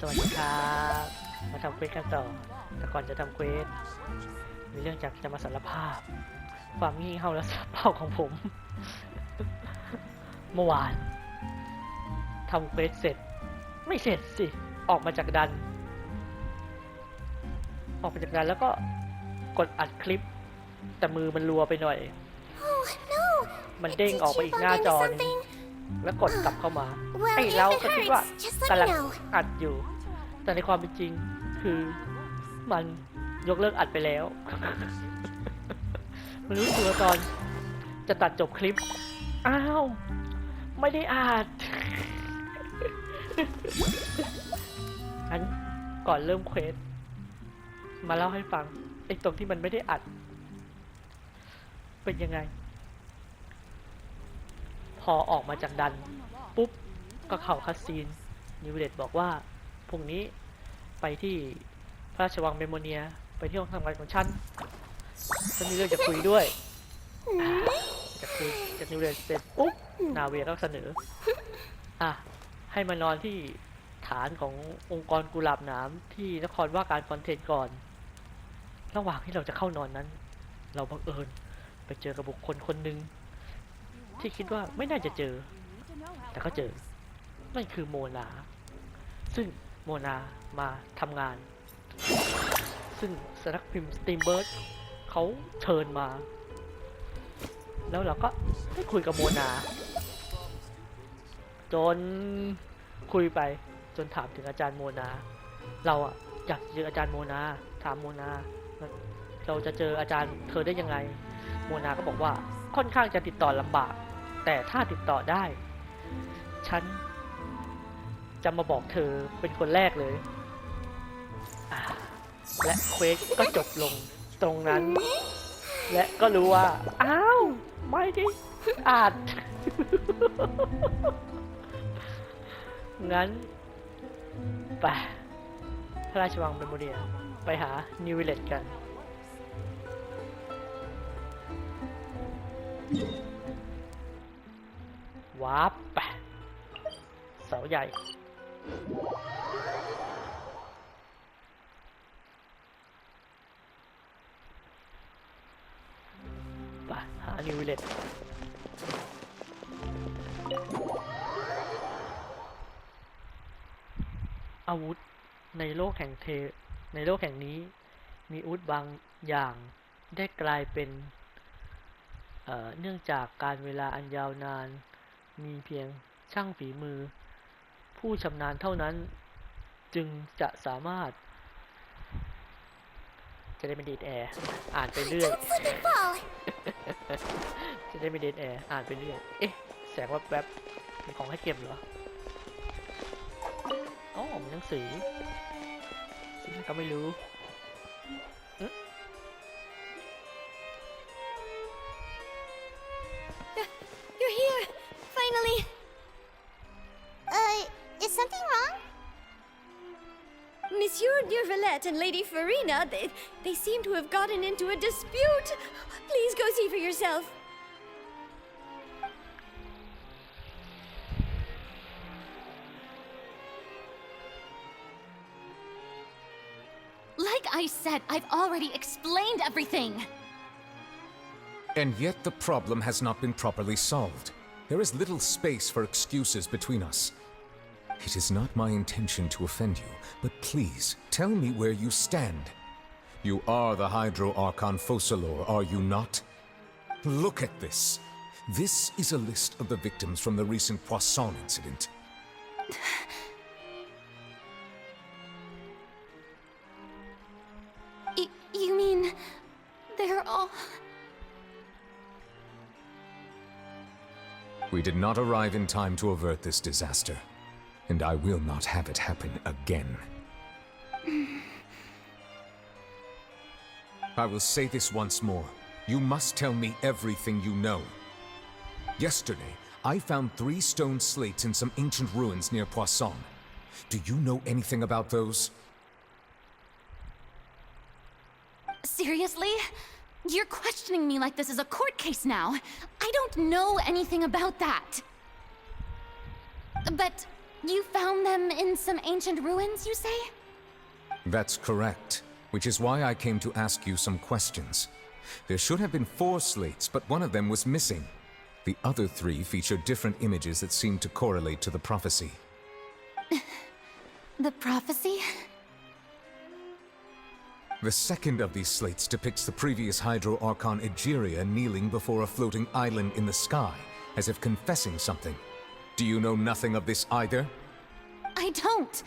สวัสดีครับมาทำเควสกันต่อแต่ก่อนจะทำเควสมีเรื่องจะมาสารภาพความงี่เง่าและสารภาพของผม เมื่อวานทำเควสเสร็จไม่เสร็จสิออกมาจากดันแล้วก็กดอัดคลิปแต่มือมันรัวไปหน่อยมันเด้งออกไปอีกหน้าจอนึงแล้วกดกลับเข้ามาไอ้เราก็คิดว่ากำลังอัดอยู่แต่ในความเป็นจริงคือมันยกเลิกอัดไปแล้วมันรู้ตัวตอนจะตัดจบคลิปอ้าวไม่ได้อัดงั้นก่อนเริ่มเควสมาเล่าให้ฟังไอ้ตรงที่มันไม่ได้อัดเป็นยังไงพอออกมาจากดันปุ๊บก็เข้าคัสซีนนิวเลตบอกว่าพรุ่งนี้ไปที่พระราชวังเมโมเนียไปที่ห้องทำงานของฉันมีเรื่องจะคุยด้วยจะคุยจากนิวเลตเสร็จปุ๊บนาเวียก็เสนอให้มานอนที่ฐานขององค์กรกุหลาบหนามที่นครว่าการฟอนเทนก่อนระหว่างที่เราจะเข้านอนนั้นเราบังเอิญไปเจอกับบุคคลคนหนึ่งที่คิดว่าไม่น่าจะเจอแต่ก็เจอนั่นคือโมนาซึ่งโมนามาทำงานซึ่งสำนักพิมพ์สตีมเบิร์ดเขาเชิญมาแล้วเราก็ได้คุยกับโมนาจนคุยไปจนถามถึงอาจารย์โมนาเราอยากเจออาจารย์โมนาถามโมนาเราจะเจออาจารย์เธอได้ยังไงโมนาก็บอกว่าค่อนข้างจะติดต่อลำบากแต่ถ้าติดต่อได้ฉันจะมาบอกเธอเป็นคนแรกเลยและเควสก็จบลงตรงนั้นและก็รู้ว่าอ้าวไม่ได้อัด งั้นไปพระราชวังเมโมเรียไปหานิววิลเลจกันวาร์ปไปเสาใหญ่ไปหานิววิลเลจอาวุธในโลกแห่งนี้มีอาวุธบางอย่างได้กลายเป็นเนื่องจากการเวลาอันยาวนานมีเพียงช่างฝีมือผู้ชำนาญเท่านั้นจึงจะสามารถจะได้ไม่ดีดแอร์อ่านไปเรื่อย จะได้ไม่ดีดแอร์อ่านไปเรื่อยเอ๊ะแสงแวบๆมีของให้เก็บเหรออ๋อมีหนังสือสิ่งที่ก็ไม่รู้You're here! Finally! Is something wrong? Monsieur Neuvillette and Lady Farina, they seem to have gotten into a dispute. Please go see for yourself. Like I said, I've already explained everything. And yet the problem has not been properly solved. There is little space for excuses between us. It is not my intention to offend you, but please tell me where you stand. You are the Hydro Archon Focalor, are you not? Look at this. This is a list of the victims from the recent Poisson incident. You mean they're all... We did not arrive in time to avert this disaster, and I will not have it happen again. I will say this once more. You must tell me everything you know. Yesterday, I found 3 stone slates in some ancient ruins near Poisson. Do you know anything about those? Seriously? You're questioning me like this is a court case now. I don't know anything about that. But You found them in some ancient ruins, you say? That's correct, which is why I came to ask you some questions. There should have been 4 slates, but one of them was missing. The other 3 feature different images that seem to correlate to the prophecy. The prophecy? The second of these slates depicts the previous Hydro Archon Egeria kneeling before a floating island in the sky, as if confessing something. Do you know nothing of this either? I don't.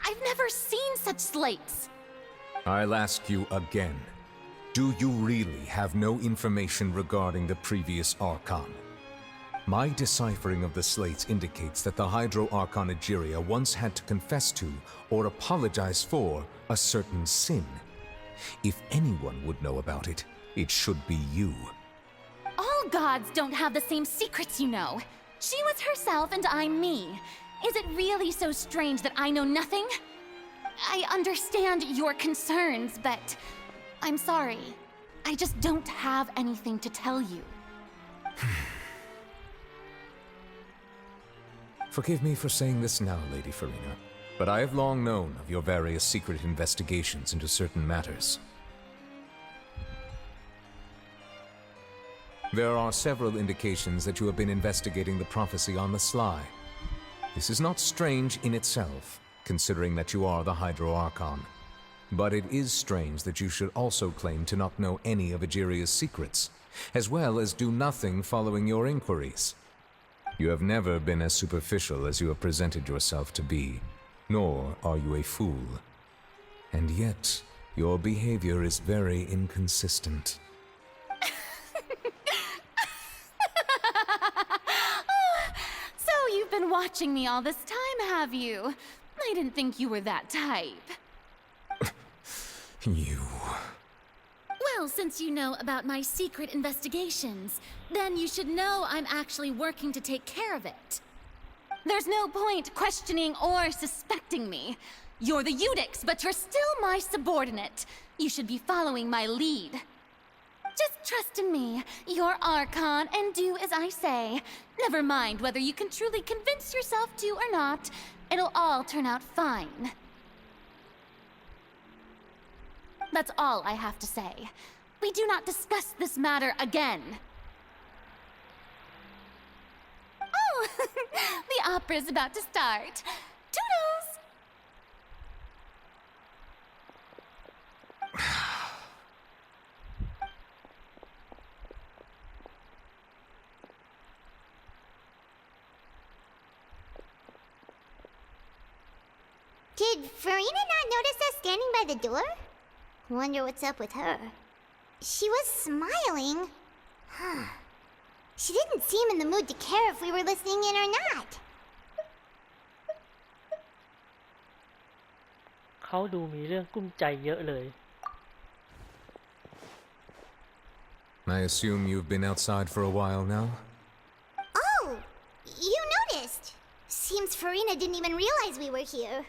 I've never seen such slates. I'll ask you again. Do you really have no information regarding the previous Archon? My deciphering of the slates indicates that the Hydro Archon Egeria once had to confess to, or apologize for, a certain sin. If anyone would know about it, it should be you. All gods don't have the same secrets, you know. She was herself and I'm me. Is it really so strange that I know nothing? I understand your concerns, but I'm sorry. I just don't have anything to tell you. Forgive me for saying this now, Lady Farina, but I have long known of your various secret investigations into certain matters. There are several indications that you have been investigating the prophecy on the sly. This is not strange in itself, considering that you are the Hydro Archon. But it is strange that you should also claim to not know any of Egeria's secrets, as well as do nothing following your inquiries. You have never been as superficial as you have presented yourself to be, nor are you a fool. And yet, your behavior is very inconsistent. So you've been watching me all this time, have you? I didn't think you were that type. You... Well, since you know about my secret investigations, then you should know I'm actually working to take care of it. There's no point questioning or suspecting me. You're the Eudix, but you're still my subordinate. You should be following my lead. Just trust in me, you're Archon, and do as I say. Never mind whether you can truly convince yourself to or not. It'll all turn out fine. That's all I have to say. We do not discuss this matter again. Oh, the opera's about to start. Toodles! Did Farina not notice us standing by the door? Wonder what's up with her. She was smiling. Huh. She didn't seem in the mood to care if we were listening in or not. เขาดูมีเรื่องกุ้มใจเยอะเลย I assume you've been outside for a while now? Oh, you noticed. Seems Farina didn't even realize we were here.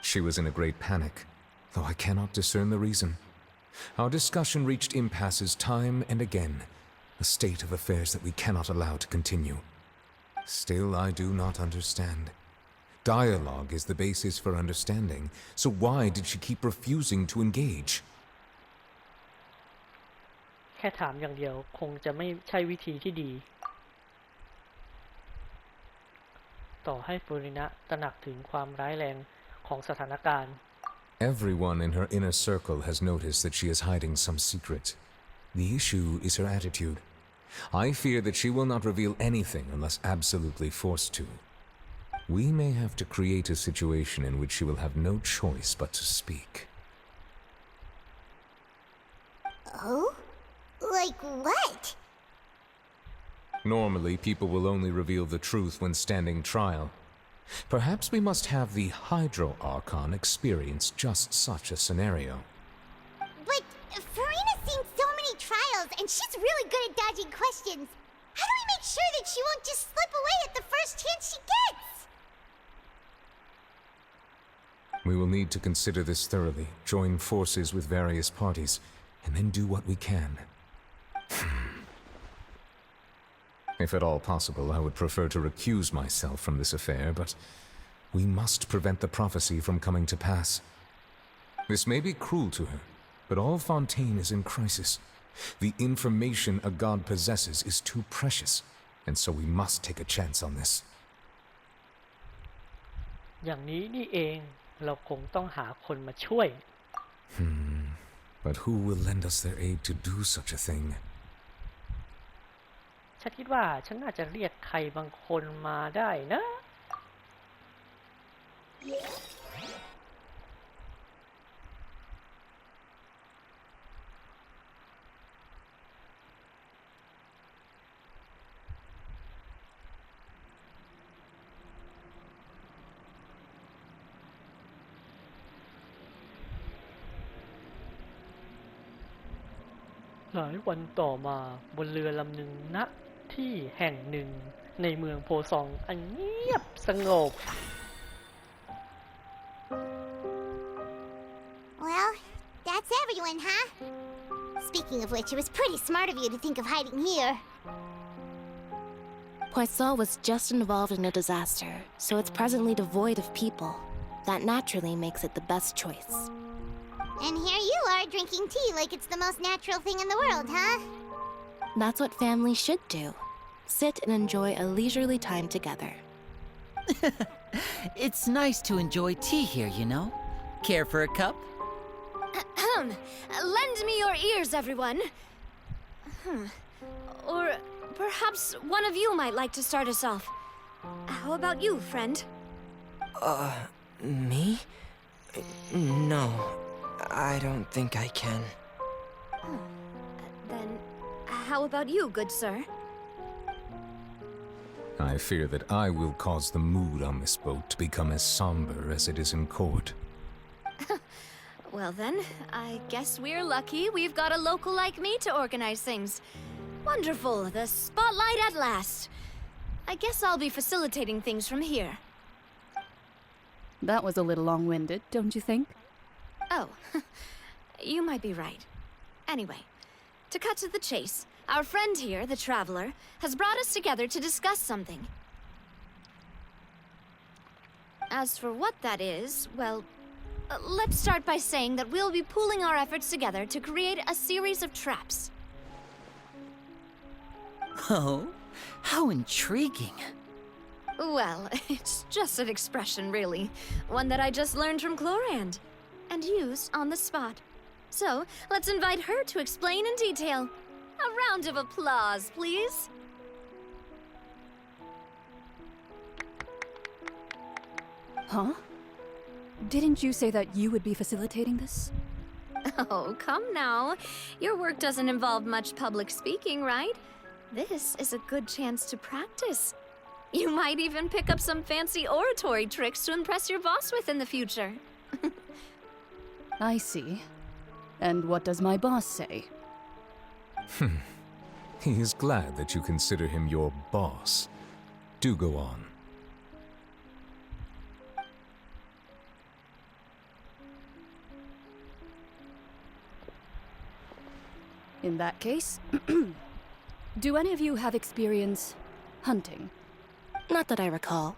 She was in a great panic, though I cannot discern the reason. Our discussion reached impasses time and again, a state of affairs that we cannot allow to continue. Still, I do not understand. Dialogue is the basis for understanding, so why did she keep refusing to engage? แค่ถามอย่างเดียวคงจะไม่ใช่วิธีที่ดี ต่อให้ฟูรินะตระหนักถึงความร้ายแรงของสถานการณ์ Everyone in her inner circle has noticed that she is hiding some secret. The issue is her attitude. I fear that she will not reveal anything unless absolutely forced to. We may have to create a situation in which she will have no choice but to speak. Oh? Like what? Normally, people will only reveal the truth when standing trial. Perhaps we must have the Hydro Archon experience just such a scenario. But Farina's seen so many trials, and she's really good at dodging questions. How do we make sure that she won't just slip away at the first chance she gets? We will need to consider this thoroughly, join forces with various parties, and then do what we can. If at all possible, I would prefer to recuse myself from this affair, but we must prevent the prophecy from coming to pass. This may be cruel to her, but all Fontaine is in crisis. The information a god possesses is too precious, and so we must take a chance on this. อย่างนี้นี่เองเราคงต้องหาคนมาช่วย But who will lend us their aid to do such a thing? ฉันคิดว่าฉันน่าจะเรียกใครบางคนมาได้นะ หลายวันต่อมาบนเรือลำหนึ่งณที่แห่งหนึ่งในเมืองโพซองอันเงียบสงบ Well, that's everyone, huh? Speaking of which, it was pretty smart of you to think of hiding here. Poisson was just involved in a disaster, so it's presently devoid of people. That naturally makes it the best choice. And here you are drinking tea like it's the most natural thing in the world, huh? That's what families should do. Sit and enjoy a leisurely time together. It's nice to enjoy tea here, you know. Care for a cup? Lend me your ears, everyone. Or perhaps one of you might like to start us off. How about you, friend? Me? No, I don't think I can. Then, how about you, good sir? I fear that I will cause the mood on this boat to become as somber as it is in court. Well then, I guess we're lucky we've got a local like me to organize things. Wonderful, the spotlight at last. I guess I'll be facilitating things from here. That was a little long-winded, don't you think? Oh, you might be right. Anyway, to cut to the chase, our friend here, the Traveler, has brought us together to discuss something. As for what that is, well, let's start by saying that we'll be pooling our efforts together to create a series of traps. Oh, how intriguing. Well, it's just an expression, really. One that I just learned from Chlorand, and used on the spot. So, let's invite her to explain in detail. A round of applause, please. Huh? Didn't you say that you would be facilitating this? Oh, come now. Your work doesn't involve much public speaking, right? This is a good chance to practice. You might even pick up some fancy oratory tricks to impress your boss with in the future. I see. And what does my boss say? He is glad that you consider him your boss. Do go on. In that case, do any of you have experience hunting? Not that I recall.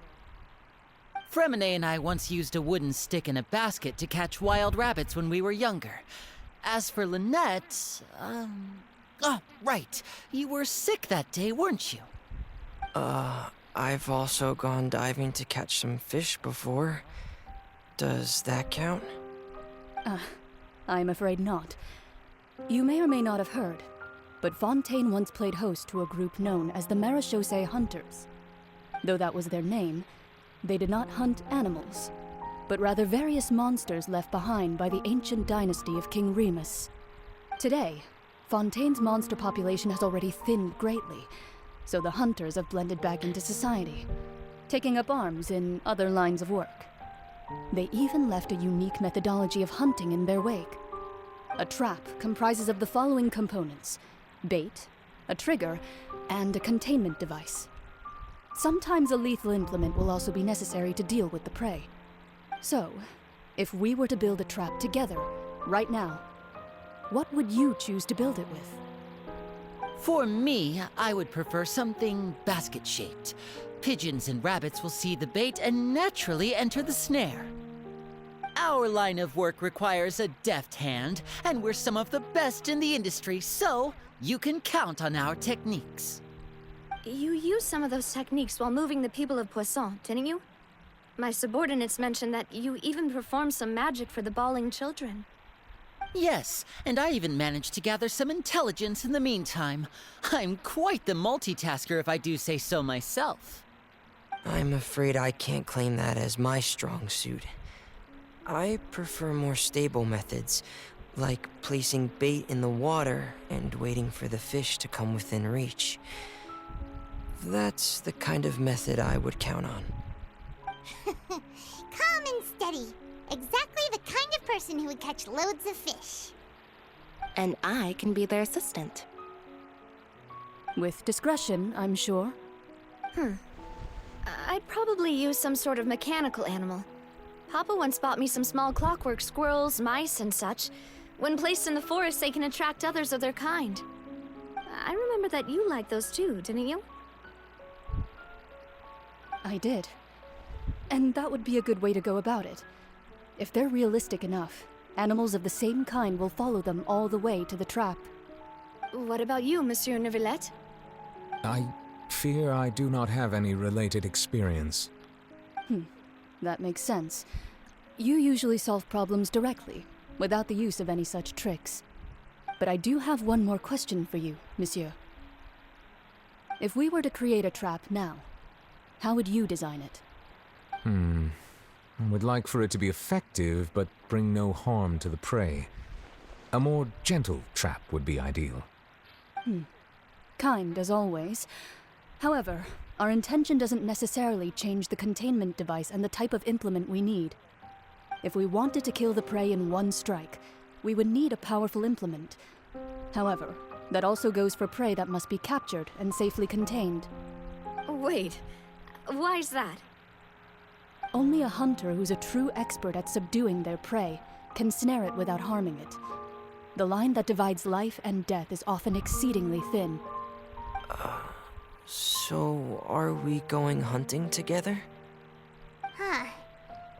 Fremine and I once used a wooden stick in a basket to catch wild rabbits when we were younger. As for Lynette, oh, right. You were sick that day, weren't you? I've also gone diving to catch some fish before. Does that count? I'm afraid not. You may or may not have heard, but Fontaine once played host to a group known as the Marechaussee Hunters. Though that was their name, they did not hunt animals, but rather various monsters left behind by the ancient dynasty of King Remus. Today, Fontaine's monster population has already thinned greatly, so the hunters have blended back into society, taking up arms in other lines of work. They even left a unique methodology of hunting in their wake. A trap comprises of the following components: bait, a trigger, and a containment device. Sometimes a lethal implement will also be necessary to deal with the prey. So, if we were to build a trap together, right now, what would you choose to build it with? For me, I would prefer something basket-shaped. Pigeons and rabbits will see the bait and naturally enter the snare. Our line of work requires a deft hand, and we're some of the best in the industry, so you can count on our techniques. You used some of those techniques while moving the people of Poisson, didn't you? My subordinates mentioned that you even performed some magic for the bawling children. Yes, and I even managed to gather some intelligence in the meantime. I'm quite the multitasker if I do say so myself. I'm afraid I can't claim that as my strong suit. I prefer more stable methods, like placing bait in the water and waiting for the fish to come within reach. That's the kind of method I would count on. Calm and steady. Exactly the kind of person who would catch loads of fish. And I can be their assistant. With discretion, I'm sure. I'd probably use some sort of mechanical animal. Papa once bought me some small clockwork squirrels, mice, and such. When placed in the forest, they can attract others of their kind. I remember that you liked those too, didn't you? I did. And that would be a good way to go about it. If they're realistic enough, animals of the same kind will follow them all the way to the trap. What about you, Monsieur Neuvillette? I fear I do not have any related experience. That makes sense. You usually solve problems directly, without the use of any such tricks. But I do have one more question for you, Monsieur. If we were to create a trap now, how would you design it? I would like for it to be effective, but bring no harm to the prey. A more gentle trap would be ideal. Kind, as always. However, our intention doesn't necessarily change the containment device and the type of implement we need. If we wanted to kill the prey in one strike, we would need a powerful implement. However, that also goes for prey that must be captured and safely contained. Wait, why's that? Only a hunter who's a true expert at subduing their prey can snare it without harming it. The line that divides life and death is often exceedingly thin. So, are we going hunting together?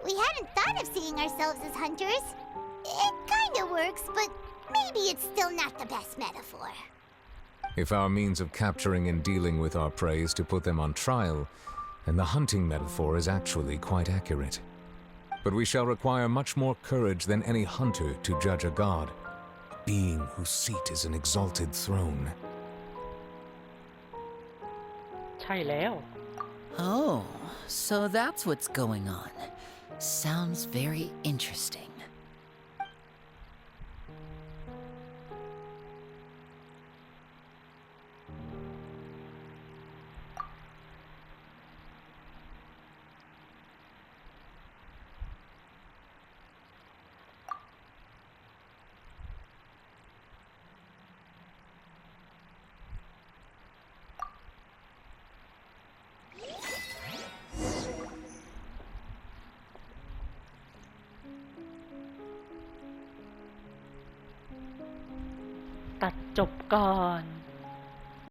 We hadn't thought of seeing ourselves as hunters. It kinda works, but maybe it's still not the best metaphor. If our means of capturing and dealing with our prey is to put them on trial, then the hunting metaphor is actually quite accurate. But we shall require much more courage than any hunter to judge a god, a being whose seat is an exalted throne. ใช่แล้ว Oh, so that's what's going on. Sounds very interesting.ตัดจบก่อน